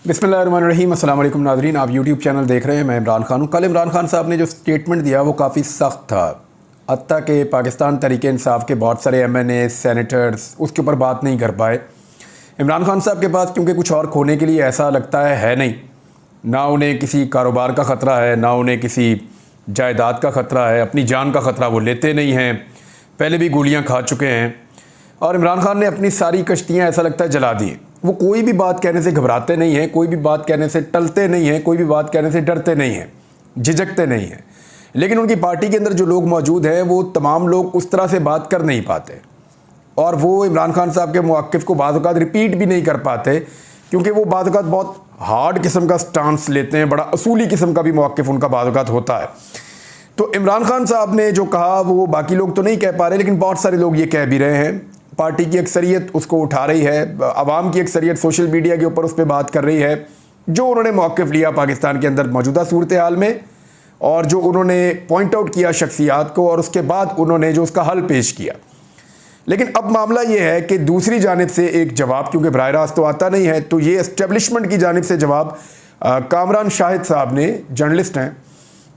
बिस्मिल्लाहिर्रहमानिर्रहीम। अस्सलाम वालेकुम नाज़रीन, आप यूट्यूब चैनल देख रहे हैं। मैं इमरान खान हूँ। कल इमरान खान साहब ने जो स्टेटमेंट दिया वो काफ़ी सख्त था। हत्ता कि पाकिस्तान तहरीक इंसाफ के बहुत सारे MNA सेनेटर्स उसके ऊपर बात नहीं कर पाए। इमरान खान साहब के पास क्योंकि कुछ और खोने के लिए ऐसा लगता है नहीं। ना उन्हें किसी कारोबार का ख़तरा है, ना उन्हें किसी जायदाद का ख़तरा है, अपनी जान का ख़तरा वो लेते नहीं हैं। पहले भी गोलियाँ खा चुके हैं और इमरान खान ने अपनी सारी कश्तियाँ ऐसा लगता है जला दी। वो कोई भी बात कहने से घबराते नहीं हैं, कोई भी बात कहने से टलते नहीं हैं, कोई भी बात कहने से डरते नहीं हैं, झिझकते नहीं हैं। लेकिन उनकी पार्टी के अंदर जो लोग मौजूद हैं वो तमाम लोग उस तरह से बात कर नहीं पाते और वो इमरान खान साहब के मौक़िफ़ को बाज़ औक़ात रिपीट भी नहीं कर पाते, क्योंकि वो बाज़ औक़ात बहुत हार्ड किस्म का स्टांस लेते हैं। बड़ा असूली किस्म का भी मौक़िफ़ उनका बाज़ औक़ात होता है। तो इमरान खान साहब ने जो कहा वो बाकी लोग तो नहीं कह पा रहे, लेकिन बहुत सारे लोग ये कह भी रहे हैं। पार्टी की अक्सरियत उसको उठा रही है, आवाम की अक्सरियत सोशल मीडिया के ऊपर उस पर बात कर रही है। जो उन्होंने मौक़िफ़ लिया पाकिस्तान के अंदर मौजूदा सूरत हाल में और जो उन्होंने पॉइंट आउट किया शख्सियात को और उसके बाद उन्होंने जो उसका हल पेश किया। लेकिन अब मामला ये है कि दूसरी जानिब से एक जवाब, क्योंकि बराह रास्त तो आता नहीं है, तो ये एस्टेब्लिशमेंट की जानिब से जवाब कामरान शाहिद साहब ने, जर्नलिस्ट हैं,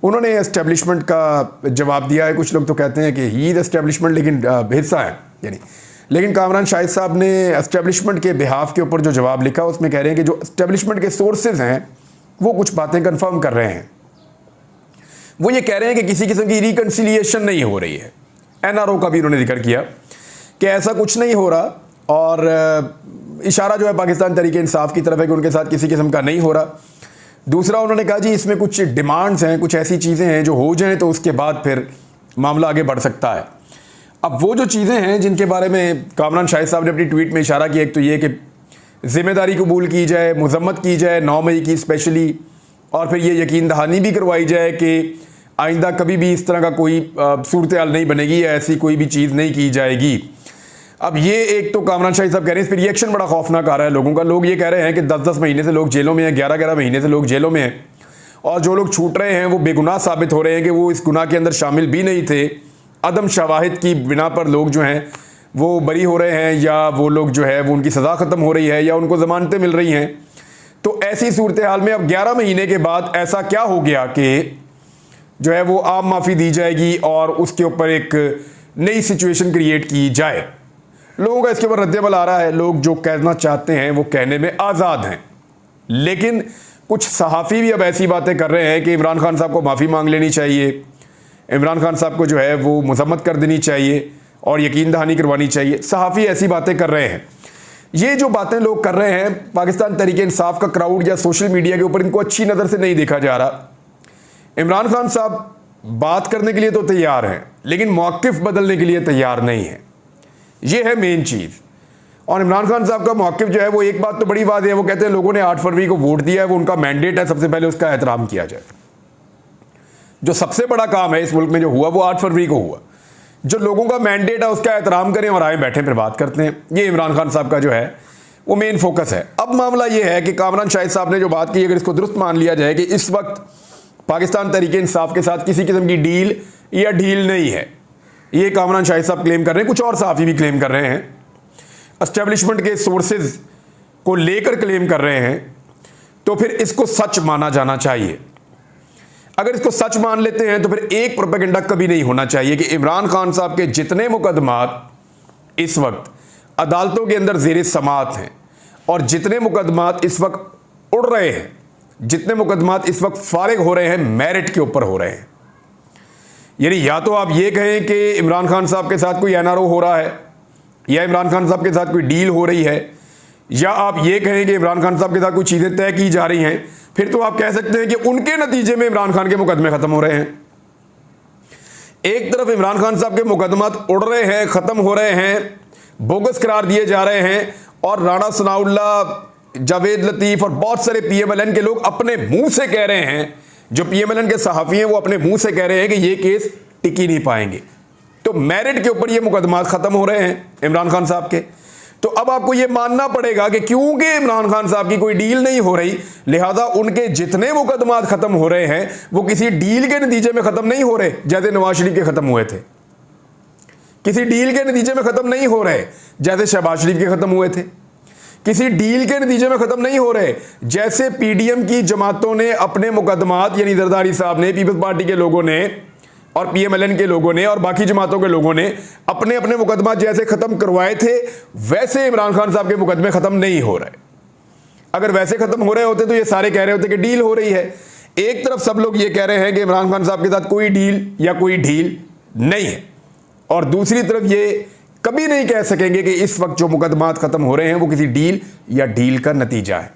उन्होंने एस्टेब्लिशमेंट का जवाब दिया है। कुछ लोग तो कहते हैं कि ही एस्टेब्लिशमेंट लेकिन हिस्सा है यानी, लेकिन कामरान शाहिद साहब ने एस्टेब्लिशमेंट के बिहाफ के ऊपर जो जवाब लिखा उसमें कह रहे हैं कि जो एस्टेब्लिशमेंट के सोर्सेज हैं वो कुछ बातें कंफर्म कर रहे हैं। वो ये कह रहे हैं कि किसी किस्म की रिकन्सिलिएशन नहीं हो रही है। NRO का भी उन्होंने जिक्र किया कि ऐसा कुछ नहीं हो रहा और इशारा जो है पाकिस्तान तहरीक इंसाफ की तरफ है कि उनके साथ किसी किस्म का नहीं हो रहा। दूसरा उन्होंने कहा जी इसमें कुछ डिमांड्स हैं, कुछ ऐसी चीज़ें हैं जो हो जाएं तो उसके बाद फिर मामला आगे बढ़ सकता है। अब वो जो चीज़ें हैं जिनके बारे में कामरान शाहिद साहब ने अपनी ट्वीट में इशारा किया, एक तो ये कि ज़िम्मेदारी कबूल की जाए, मज़म्मत की जाए 9 मई की स्पेशली, और फिर ये यकीन दहानी भी करवाई जाए कि आइंदा कभी भी इस तरह का कोई सूरत हाल नहीं बनेगी या ऐसी कोई भी चीज़ नहीं की जाएगी। अब ये एक तो कामरान शाहिद साहब कह रहे हैं, इस पर रिएक्शन बड़ा खौफनाक आ रहा है लोगों का। लोग ये कह रहे हैं कि 10-10 महीने से लोग जेलों में हैं, 11-11 महीने से लोग जेलों में हैं और जो लोग छूट रहे हैं वो बेगुनाह साबित हो रहे हैं कि वो इस गुनाह के अंदर शामिल भी नहीं थे। अदम शवाहिद की बिना पर लोग जो हैं वो बरी हो रहे हैं या वो लोग जो है वो उनकी सज़ा ख़त्म हो रही है या उनको ज़मानतें मिल रही हैं। तो ऐसी सूरत हाल में अब 11 महीने के बाद ऐसा क्या हो गया कि जो है वो आम माफ़ी दी जाएगी और उसके ऊपर एक नई सिचुएशन क्रिएट की जाए। लोगों का इसके ऊपर रद्द-ए-अमल आ रहा है। लोग जो कहना चाहते हैं वो कहने में आज़ाद हैं, लेकिन कुछ सहाफ़ी भी अब ऐसी बातें कर रहे हैं कि इमरान खान साहब को माफ़ी मांग लेनी चाहिए, इमरान खान साहब को जो है वो मज़म्मत कर देनी चाहिए और यकीन दहानी करवानी चाहिए। सहाफ़ी ऐसी बातें कर रहे हैं। ये जो बातें लोग कर रहे हैं, पाकिस्तान तहरीक इंसाफ का क्राउड या सोशल मीडिया के ऊपर इनको अच्छी नज़र से नहीं देखा जा रहा। इमरान खान साहब बात करने के लिए तो तैयार हैं, लेकिन मौक़िफ़ बदलने के लिए तैयार नहीं है। ये है मेन चीज़। और इमरान खान साहब का मौक़िफ़ जो है वो एक बात तो बड़ी बात है, वो कहते हैं लोगों ने 8 फरवरी को वोट दिया है, वो उनका मैंडेट है, सबसे पहले उसका एहतराम किया जाए। जो सबसे बड़ा काम है इस मुल्क में जो हुआ वो 8 फरवरी को हुआ। जो लोगों का मैंडेट है उसका एहतराम करें और आए बैठे फिर बात करते हैं। ये इमरान खान साहब का जो है वो मेन फोकस है। अब मामला ये है कि कामरान शाहिद साहब ने जो बात की, अगर इसको दुरुस्त मान लिया जाए कि इस वक्त पाकिस्तान तहरीक इंसाफ के साथ किसी किस्म की डील या ढील नहीं है, ये कामरान शाहिद साहब क्लेम कर रहे हैं, कुछ और सहाफ़ी भी क्लेम कर रहे हैं, एस्टेब्लिशमेंट के सोर्सेज को लेकर क्लेम कर रहे हैं, तो फिर इसको सच माना जाना चाहिए। अगर इसको सच मान लेते हैं तो फिर एक प्रोपेगेंडा कभी नहीं होना चाहिए कि इमरान खान साहब के जितने मुकदमात इस वक्त अदालतों के अंदर ज़ेर समाअत हैं और जितने मुकदमात इस वक्त उड़ रहे हैं, जितने मुकदमात इस वक्त फारिग हो रहे हैं, मेरिट के ऊपर हो रहे हैं। यानी या तो आप ये कहें कि इमरान खान साहब के साथ कोई NRO हो रहा है या इमरान खान साहब के साथ कोई डील हो रही है, या आप ये कहें कि इमरान खान साहब के साथ कोई चीज़ें तय की जा रही हैं, फिर तो आप कह सकते हैं कि उनके नतीजे में इमरान खान के मुकदमे ख़त्म हो रहे हैं। एक तरफ इमरान खान साहब के मुकदमात उड़ रहे हैं, ख़त्म हो रहे हैं, बोगस करार दिए जा रहे हैं और राणा सनाउल्लाह, जावेद लतीफ़ और बहुत सारे PMLN के लोग अपने मुंह से कह रहे हैं, जो PMLN के सहाफ़ी हैं वो अपने मुंह से कह रहे हैं कि ये केस टिक ही नहीं पाएंगे। तो मेरिट के ऊपर ये मुकदमात ख़त्म हो रहे हैं इमरान खान साहब के। तो अब आपको ये मानना पड़ेगा कि क्योंकि इमरान खान साहब की कोई डील नहीं हो रही, लिहाजा उनके जितने मुकदमात ख़त्म हो रहे हैं वो किसी डील के नतीजे में ख़त्म नहीं हो रहे, जैसे नवाज शरीफ के ख़त्म हुए थे। किसी डील के नतीजे में ख़त्म नहीं हो रहे जैसे शहबाज शरीफ के ख़त्म हुए थे। किसी डील के नतीजे में ख़त्म नहीं हो रहे। जैसे पीडीएम की जमातों ने अपने मुकदमात, यानी जरदारी साहब ने, पीपल्स पार्टी के लोगों ने और पीएमएलएन के लोगों ने और बाकी जमातों के लोगों ने अपने अपने मुकदमा जैसे ख़त्म करवाए थे, वैसे इमरान खान साहब के मुकदमे ख़त्म नहीं हो रहे। अगर वैसे ख़त्म हो रहे होते तो ये सारे कह रहे होते कि डील हो रही है। एक तरफ सब लोग ये कह रहे हैं कि इमरान खान साहब के साथ कोई डील या कोई ढील नहीं है, और दूसरी तरफ ये कभी नहीं कह सकेंगे कि इस वक्त जो मुकदमात ख़त्म हो रहे हैं वो किसी डील या डील का नतीजा है।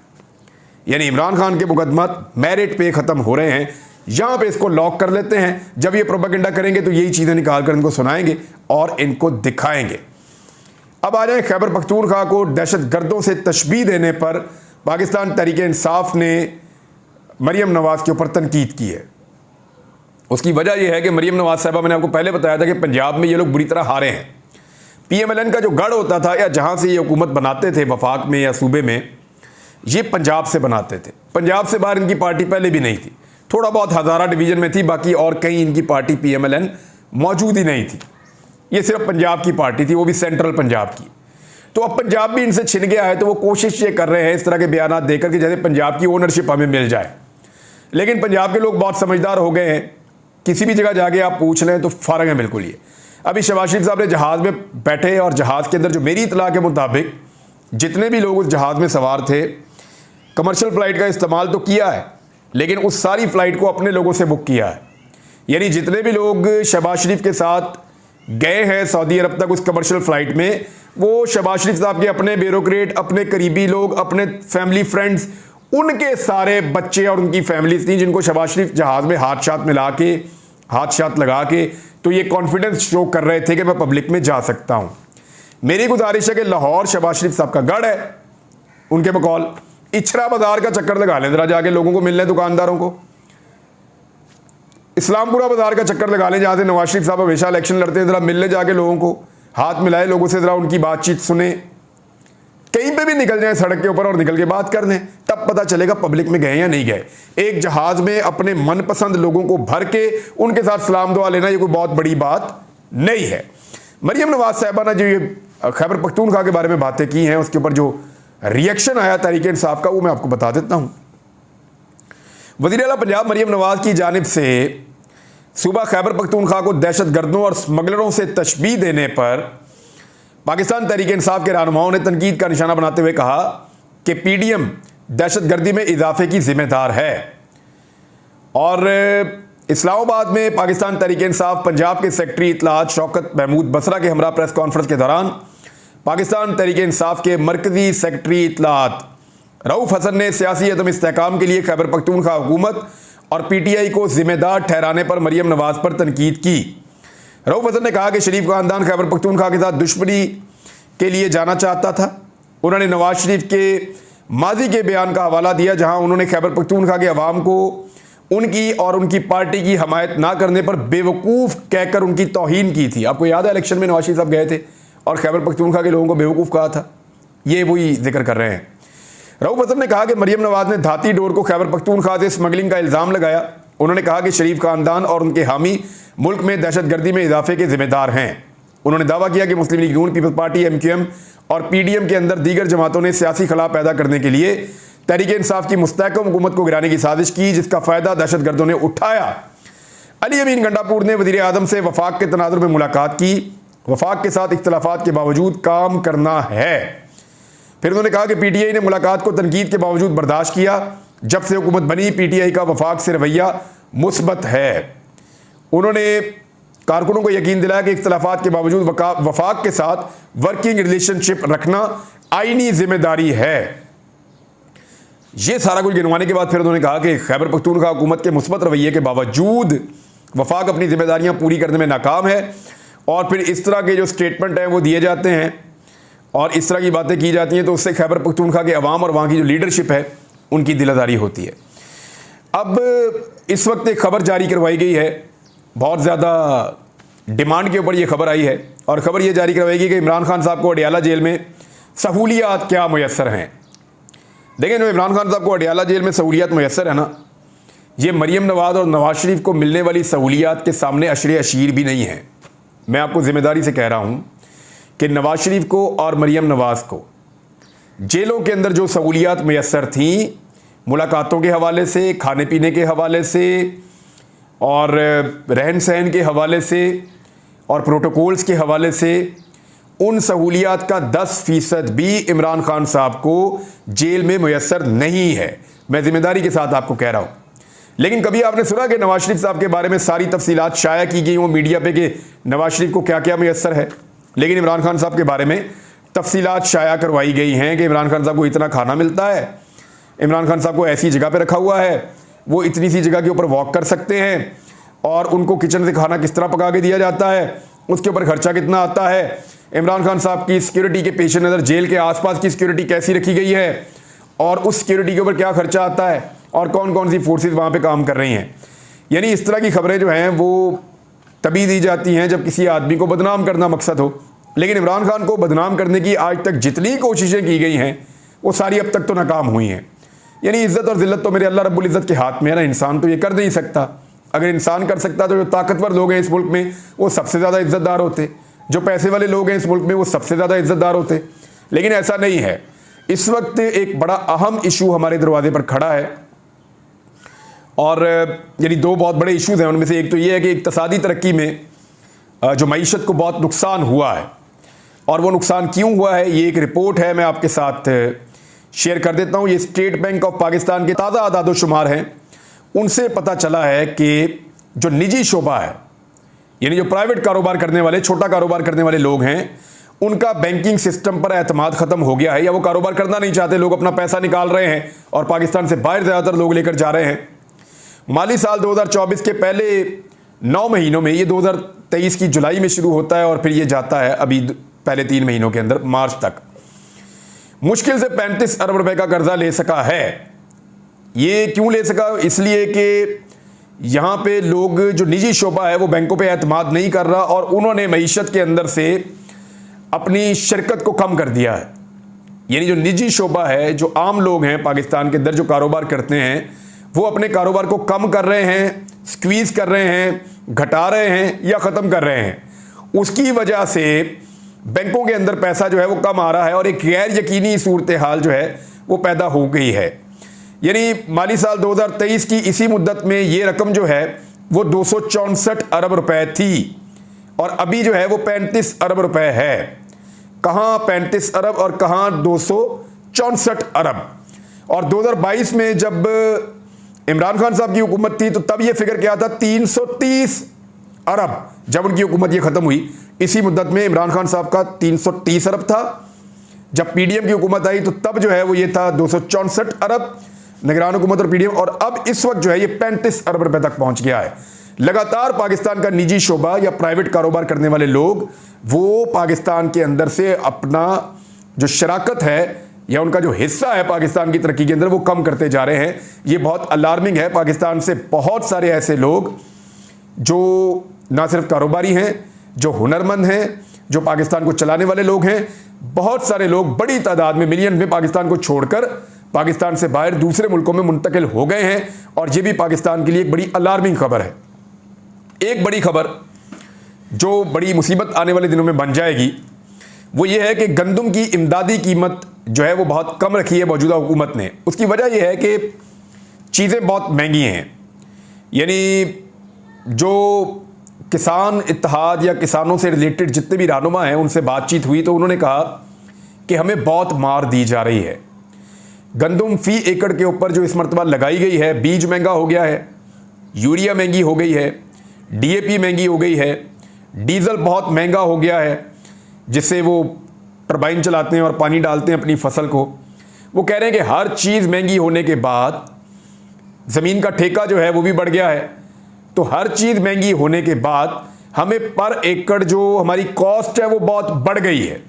यानी इमरान खान के मुकदमात मेरिट पे ख़त्म हो रहे हैं। यहां पे इसको लॉक कर लेते हैं। जब ये प्रोपेगेंडा करेंगे तो यही चीज़ें निकाल कर इनको सुनाएंगे और इनको दिखाएंगे। अब आ जाए खैबर पख्तूनख्वा को दहशत गर्दों से तशबीह देने पर पाकिस्तान तहरीक-ए-इंसाफ ने मरीम नवाज के ऊपर तनकीद की है। उसकी वजह यह है कि मरीम नवाज साहबा, मैंने आपको पहले बताया था कि पंजाब में ये लोग बुरी तरह हारे हैं। पीएमएलएन का जो गढ़ होता था या जहां से ये हुकूमत बनाते थे वफाक में या सूबे में, ये पंजाब से बनाते थे। पंजाब से बाहर इनकी पार्टी पहले भी नहीं थी, थोड़ा बहुत हज़ारा डिवीज़न में थी, बाकी और कहीं इनकी पार्टी पीएमएलएन मौजूद ही नहीं थी। ये सिर्फ पंजाब की पार्टी थी, वो भी सेंट्रल पंजाब की। तो अब पंजाब भी इनसे छिन गया है, तो वो कोशिश ये कर रहे हैं इस तरह के बयान देकर कि जैसे पंजाब की ओनरशिप हमें मिल जाए। लेकिन पंजाब के लोग बहुत समझदार हो गए हैं, किसी भी जगह जाके आप पूछ लें तो फ़र्क है बिल्कुल। ये अभी शहबाज शरीफ साहब ने जहाज़ में बैठे और जहाज़ के अंदर जो मेरी इतला के मुताबिक जितने भी लोग उस जहाज़ में सवार थे, कमर्शियल फ़्लाइट का इस्तेमाल तो किया है, लेकिन उस सारी फ़्लाइट को अपने लोगों से बुक किया है। यानी जितने भी लोग शहबाज शरीफ के साथ गए हैं सऊदी अरब तक उस कमर्शियल फ़्लाइट में, वो शहबाज शरीफ साहब के अपने ब्यूरोक्रेट, अपने करीबी लोग, अपने फैमिली फ्रेंड्स, उनके सारे बच्चे और उनकी फैमिलीज थी, जिनको शहबाज शरीफ जहाज़ में हाथ शात लगा के तो ये कॉन्फिडेंस शो कर रहे थे कि मैं पब्लिक में जा सकता हूँ। मेरी गुजारिश है कि लाहौर शहबाज शरीफ साहब का गढ़ है, उनके बकौल इछरा बाजार का चक्कर लगा लें ज़रा, जाके लोगों को मिल लें, दुकानदारों को। इस्लामपुरा बाजार का चक्कर लगा लें, जहाँ से नवाज शरीफ साहब हमेशा इलेक्शन लड़ते हैं, ज़रा मिल लें जाके लोगों को, हाथ मिलाए लोगों से, ज़रा उनकी बातचीत सुने। कहीं पे भी निकल जाए सड़क के ऊपर और निकल के बात कर लें, तब पता चलेगा पब्लिक में गए या नहीं गए। एक जहाज में अपने मनपसंद लोगों को भर के उनके साथ सलाम दुआ लेना ये कोई बहुत बड़ी बात नहीं है। मरीम नवाज साहबा ने जो ये खैबर पख्तूनख्वा के बारे में बातें की हैं, उसके ऊपर जो रिएक्शन आया तहरीक इंसाफ का, वो मैं आपको बता देता हूँ। वज़ीर आला पंजाब मरीम नवाज की जानिब से सूबा खैबर पख्तूनख्वा को दहशत गर्दों और स्मगलरों से तशबीह देने पर पाकिस्तान तहरीक इंसाफ के रहनुमाओं ने तनकीद का निशाना बनाते हुए कहा कि पीडीएम दहशत गर्दी में इजाफे की जिम्मेदार है। और इस्लामाबाद में पाकिस्तान तहरीक इंसाफ पंजाब के सेक्रेटरी इत्तलात शौकत महमूद बसरा के हमरा प्रेस कॉन्फ्रेंस के दौरान पाकिस्तान तहरीक इंसाफ के मरकजी सेक्रेटरी इत्तलात रऊफ हसन ने सियासी अदम इस्तेहकाम के लिए खैबर पख्तूनख्वा हुकूमत और पीटीआई को जिम्मेदार ठहराने पर मरीम नवाज पर तनकीद की। रऊफ हसन ने कहा कि शरीफ खानदान खैबर पख्तूनख्वा के साथ दुश्मनी के लिए जाना चाहता था। उन्होंने नवाज शरीफ के माजी के बयान का हवाला दिया, जहां उन्होंने खैबर पख्तूनख्वा के अवाम को उनकी और उनकी पार्टी की हमायत ना करने पर बेवकूफ़ कहकर उनकी तौहीन की थी। आपको याद है इलेक्शन में नवाज शरीफ साहब गए थे और खैबर पख्तूनख्वा के लोगों को बेवकूफ़ कहा था, ये वही जिक्र कर रहे हैं। रऊफ हसन ने कहा कि मरीम नवाज ने धाती डोर को खैबर पख्तूनख्वा से स्मगलिंग का इल्ज़ाम लगाया। उन्होंने कहा कि शरीफ खानदान और उनके हामी मुल्क में दहशत गर्दी में इजाफे के जिम्मेदार हैं। उन्होंने दावा किया कि मुस्लिम लीग नून, पीपल्स पार्टी, MQM और PDM के अंदर दीगर जमातों ने सियासी खला पैदा करने के लिए तहरीक इंसाफ की मुस्तहकम हुकूमत को गिराने की साजिश की, जिसका फ़ायदा दहशत गर्दों ने उठाया। अली अमीन गंडापुर ने वज़ीर आज़म से वफाक के तनाज़ुर में मुलाकात की। वफाक के साथ इख्तलाफात के बावजूद काम करना है। फिर उन्होंने कहा कि PTI ने मुलाकात को तनकीद के बावजूद बर्दाश्त किया। जब से हुकूमत बनी PTI का वफाक से रवैया मुस्बत है। उन्होंने कारकुनों को यकीन दिलाया कि इख्तलाफात के बावजूद वफाक के साथ वर्किंग रिलेशनशिप रखना आईनी जिम्मेदारी है। ये सारा कुछ गिनवाने के बाद फिर उन्होंने कहा कि खैबर पख्तूनख्वा हुकूमत के मुस्बत रवैये के बावजूद वफाक अपनी जिम्मेदारियां पूरी करने में नाकाम है। और फिर इस तरह के जो स्टेटमेंट हैं वो दिए जाते हैं और इस तरह की बातें की जाती हैं, तो उससे खैबर पख्तूनख्वा के अवाम और वहाँ की जो लीडरशिप है उनकी दिलादारी होती है। अब इस वक्त एक खबर जारी करवाई गई है, बहुत ज़्यादा डिमांड के ऊपर ये खबर आई है, और ख़बर ये जारी करवाई गई कि इमरान खान साहब को अडियाला जेल में सहूलियात क्या मुयस्सर हैं। देखें, जो इमरान खान साहब को अडियाला जेल में सहूलियात मुयस्सर है ना, ये मरीम नवाज और नवाज शरीफ को मिलने वाली सहूलियात के सामने अशरे अशीर भी नहीं है। मैं आपको ज़िम्मेदारी से कह रहा हूँ कि नवाज शरीफ को और मरीम नवाज को जेलों के अंदर जो सहूलियात मैसर थीं, मुलाकातों के हवाले से, खाने पीने के हवाले से और रहन सहन के हवाले से और प्रोटोकॉल्स के हवाले से, उन सहूलियात का 10% भी इमरान खान साहब को जेल में मैसर नहीं है। मैं ज़िम्मेदारी के साथ आपको कह रहा हूँ। लेकिन कभी आपने सुना कि नवाज शरीफ साहब के बारे में सारी तफसीलात शाया की गई हो मीडिया पे कि नवाज शरीफ को क्या क्या मैसर है? लेकिन इमरान खान साहब के बारे में तफसीलात शाया करवाई गई हैं कि इमरान खान साहब को इतना खाना मिलता है, इमरान खान साहब को ऐसी जगह पे रखा हुआ है, वो इतनी सी जगह के ऊपर वॉक कर सकते हैं और उनको किचन से खाना किस तरह पका के दिया जाता है, उसके ऊपर खर्चा कितना आता है, इमरान खान साहब की सिक्योरिटी के पेश नज़र जेल के आसपास की सिक्योरिटी कैसी रखी गई है और उस सिक्योरिटी के ऊपर क्या खर्चा आता है और कौन कौन सी फोर्सेस वहाँ पे काम कर रही हैं। यानी इस तरह की खबरें जो हैं वो तभी दी जाती हैं जब किसी आदमी को बदनाम करना मकसद हो। लेकिन इमरान खान को बदनाम करने की आज तक जितनी कोशिशें की गई हैं वो सारी अब तक तो नाकाम हुई हैं। यानी इज़्ज़त और ज़िल्लत तो मेरे अल्लाह रब्बुल इज़्ज़त के हाथ में है ना, इंसान तो ये कर नहीं सकता। अगर इंसान कर सकता तो जो ताकतवर लोग हैं इस मुल्क में वो सबसे ज़्यादा इज़्ज़तदार होते, जो पैसे वाले लोग हैं इस मुल्क में वो सबसे ज़्यादा इज़्ज़तदार होते। लेकिन ऐसा नहीं है। इस वक्त एक बड़ा अहम इशू हमारे दरवाजे पर खड़ा है और यानी दो बहुत बड़े इशूज़ हैं। उनमें से एक तो ये है कि इक़्तिसादी तरक्की में जो मईशत को बहुत नुकसान हुआ है और वो नुकसान क्यों हुआ है, ये एक रिपोर्ट है, मैं आपके साथ शेयर कर देता हूँ। ये स्टेट बैंक ऑफ पाकिस्तान के ताज़ा आदाद शुमार हैं, उनसे पता चला है कि जो निजी शोबा है यानी जो प्राइवेट कारोबार करने वाले, छोटा कारोबार करने वाले लोग हैं, उनका बैंकिंग सिस्टम पर एतमाद ख़त्म हो गया है या वो कारोबार करना नहीं चाहते। लोग अपना पैसा निकाल रहे हैं और पाकिस्तान से बाहर ज़्यादातर लोग लेकर जा रहे हैं। माली साल 2024 के पहले 9 महीनों में, ये 2023 की जुलाई में शुरू होता है और फिर ये जाता है अभी पहले 3 महीनों के अंदर मार्च तक, मुश्किल से 35 अरब रुपए का कर्जा ले सका है। ये क्यों ले सका? इसलिए कि यहाँ पे लोग, जो निजी शोबा है वो बैंकों पे एतमाद नहीं कर रहा और उन्होंने मईशत के अंदर से अपनी शिरकत को कम कर दिया है। यानी जो निजी शोबा है, जो आम लोग हैं पाकिस्तान के अंदर जो कारोबार करते हैं, वो अपने कारोबार को कम कर रहे हैं, स्क्वीज़ कर रहे हैं, घटा रहे हैं या ख़त्म कर रहे हैं। उसकी वजह से बैंकों के अंदर पैसा जो है वो कम आ रहा है और एक गैर यकीनी सूरत हाल जो है वो पैदा हो गई है। यानी माली साल 2023 की इसी मुद्दत में ये रकम जो है वो 264 अरब रुपए थी और अभी जो है वो 35 अरब रुपए है। कहाँ 35 अरब और कहाँ 264 अरब। और 2022 में जब इमरान खान साहब की हुकूमत थी तो तब ये फिगर क्या था? 330 अरब। जब उनकी हुकूमत ये ख़त्म हुई इसी मुद्दत में इमरान खान साहब का 330 अरब था। जब पीडीएम की हुकूमत आई तो तब जो है वो ये था 264 अरब निगरान हुकूमत और पीडीएम, और अब इस वक्त जो है ये 35 अरब रुपए तक पहुंच गया है। लगातार पाकिस्तान का निजी शोबा या प्राइवेट कारोबार करने वाले लोग वो पाकिस्तान के अंदर से अपना जो शराकत है या उनका जो हिस्सा है पाकिस्तान की तरक्की के अंदर वो कम करते जा रहे हैं। ये बहुत अलार्मिंग है। पाकिस्तान से बहुत सारे ऐसे लोग जो ना सिर्फ कारोबारी हैं, जो हुनरमंद हैं, जो पाकिस्तान को चलाने वाले लोग हैं, बहुत सारे लोग बड़ी तादाद में, मिलियन में पाकिस्तान को छोड़कर पाकिस्तान से बाहर दूसरे मुल्कों में मुंतकिल हो गए हैं और ये भी पाकिस्तान के लिए एक बड़ी अलार्मिंग खबर है। एक बड़ी खबर जो बड़ी मुसीबत आने वाले दिनों में बन जाएगी वो ये है कि गंदम की इमदादी कीमत जो है वो बहुत कम रखी है मौजूदा हुकूमत ने। उसकी वजह यह है कि चीज़ें बहुत महंगी हैं। यानी जो किसान इत्तेहाद या किसानों से रिलेटेड जितने भी रहनुमा हैं उनसे बातचीत हुई तो उन्होंने कहा कि हमें बहुत मार दी जा रही है। गंदम फी एकड़ के ऊपर जो इस मरतबा लगाई गई है, बीज महंगा हो गया है, यूरिया महंगी हो गई है, डीएपी महंगी हो गई है, डीजल बहुत महंगा हो गया है जिससे वो टरबाइन चलाते हैं और पानी डालते हैं अपनी फसल को। वो कह रहे हैं कि हर चीज़ महंगी होने के बाद ज़मीन का ठेका जो है वो भी बढ़ गया है। तो हर चीज़ महंगी होने के बाद हमें पर एकड़ जो हमारी कॉस्ट है वो बहुत बढ़ गई है।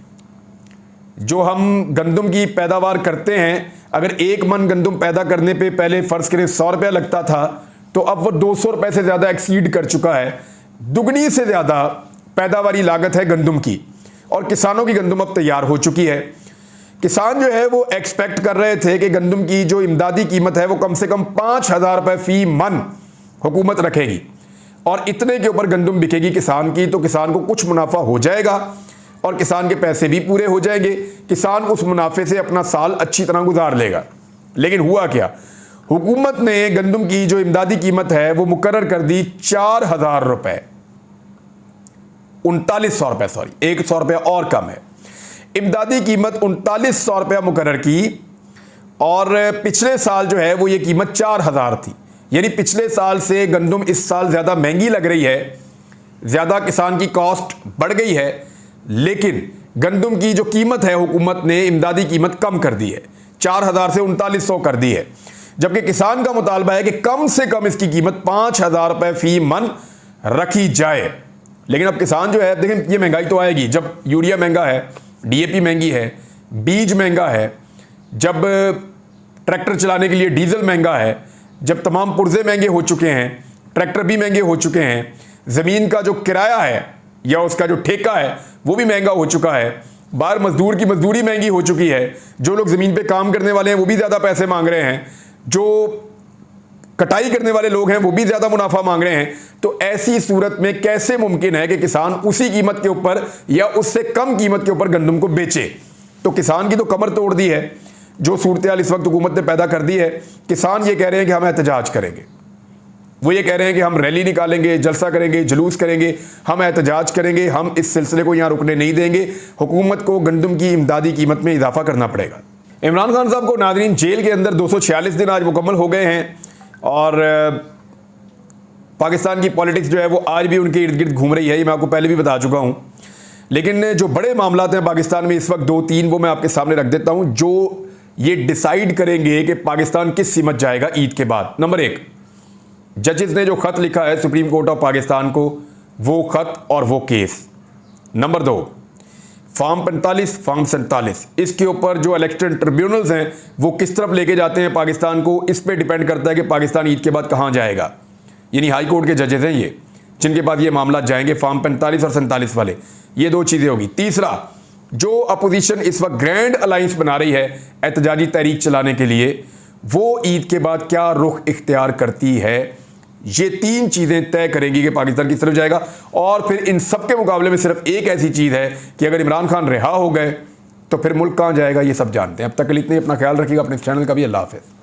जो हम गंदम की पैदावार करते हैं, अगर 1 मन गंदम पैदा करने पे पहले फ़र्ज़ करें 100 रुपया लगता था तो अब वो 200 रुपये से ज़्यादा एक्सीड कर चुका है। दुगनी से ज़्यादा पैदावारी लागत है गंदम की और किसानों की गंदम अब तैयार हो चुकी है। किसान जो है वो एक्सपेक्ट कर रहे थे कि गंदम की जो इमदादी कीमत है वो कम से कम 5,000 रुपये फ़ी मन हुकूमत रखेगी और इतने के ऊपर गंदम बिकेगी किसान की तो किसान को कुछ मुनाफा हो जाएगा और किसान के पैसे भी पूरे हो जाएंगे, किसान उस मुनाफे से अपना साल अच्छी तरह गुजार लेगा। लेकिन हुआ क्या, हुकूमत ने गंदम की जो इमदादी कीमत है वो मुकर्रर कर दी 4000 रुपए, 3900 रुपए, सॉरी 100 रुपया और कम है। इमदादी कीमत 3900 रुपया मुकर्रर की और पिछले साल जो है वो ये कीमत 4000 थी। यानी पिछले साल से गंदम इस साल ज़्यादा महंगी लग रही है, ज़्यादा किसान की कॉस्ट बढ़ गई है, लेकिन गंदम की जो कीमत है हुकूमत ने इमदादी कीमत कम कर दी है, 4000 से 3900 कर दी है। जबकि किसान का मुतालबा है कि कम से कम इसकी कीमत 5000 रुपये फी मन रखी जाए। लेकिन अब किसान जो है, देखें ये महंगाई तो आएगी, जब यूरिया महंगा है, डीएपी महंगी है, बीज महंगा है, जब ट्रैक्टर चलाने के लिए डीजल महंगा है, जब तमाम पुर्जे महंगे हो चुके हैं, ट्रैक्टर भी महंगे हो चुके हैं, ज़मीन का जो किराया है या उसका जो ठेका है वो भी महंगा हो चुका है, बाहर मजदूर की मजदूरी महंगी हो चुकी है, जो लोग ज़मीन पे काम करने वाले हैं वो भी ज़्यादा पैसे मांग रहे हैं, जो कटाई करने वाले लोग हैं वो भी ज़्यादा मुनाफा मांग रहे हैं। तो ऐसी सूरत में कैसे मुमकिन है कि किसान उसी कीमत के ऊपर या उससे कम कीमत के ऊपर गंदम को बेचे। तो किसान की तो कमर तोड़ दी है जो सूरत हाल इस वक्त हुकूमत ने पैदा कर दी है। किसान ये कह रहे हैं कि हम एहतजाज करेंगे, वो ये कह रहे हैं कि हम रैली निकालेंगे, जलसा करेंगे, जुलूस करेंगे, हम एहतजाज करेंगे, हम इस सिलसिले को यहाँ रुकने नहीं देंगे, हुकूमत को गंदम की इमदादी कीमत में इजाफा करना पड़ेगा। इमरान खान साहब को नाज़रीन जेल के अंदर 246 दिन आज मुकम्मल हो गए हैं और पाकिस्तान की पॉलिटिक्स जो है वो आज भी उनके इर्द गिर्द घूम रही है, ये मैं आपको पहले भी बता चुका हूँ। लेकिन जो बड़े मामला हैं पाकिस्तान में इस वक्त 2-3 वो मैं आपके सामने रख देता हूँ जो ये डिसाइड करेंगे कि पाकिस्तान किस सीमत जाएगा ईद के बाद। नंबर 1, जजेस ने जो खत लिखा है सुप्रीम कोर्ट ऑफ पाकिस्तान को, वो खत और वो केस। नंबर 2, फॉर्म 45, फॉर्म 47, इसके ऊपर जो इलेक्शन ट्रिब्यूनल्स हैं वो किस तरफ लेके जाते हैं पाकिस्तान को, इस पे डिपेंड करता है कि पाकिस्तान ईद के बाद कहाँ जाएगा। यानी हाई कोर्ट के जजेस हैं ये जिनके बाद ये मामला जाएंगे, फॉर्म 45 और 47 वाले। ये 2 चीज़ें होगी। तीसरा, जो अपोजिशन इस वक्त ग्रैंड अलायंस बना रही है एहतजाजी तहरीक चलाने के लिए, वो ईद के बाद क्या रुख इख्तियार करती है, ये 3 चीज़ें तय करेंगी कि पाकिस्तान किस तरफ जाएगा। और फिर इन सब के मुकाबले में सिर्फ एक ऐसी चीज़ है कि अगर इमरान खान रिहा हो गए तो फिर मुल्क कहाँ जाएगा, ये सब जानते हैं। अब तक के लिए इतने, अपना ख्याल रखिएगा, अपने चैनल का भी। अल्लाह हाफ़िज़।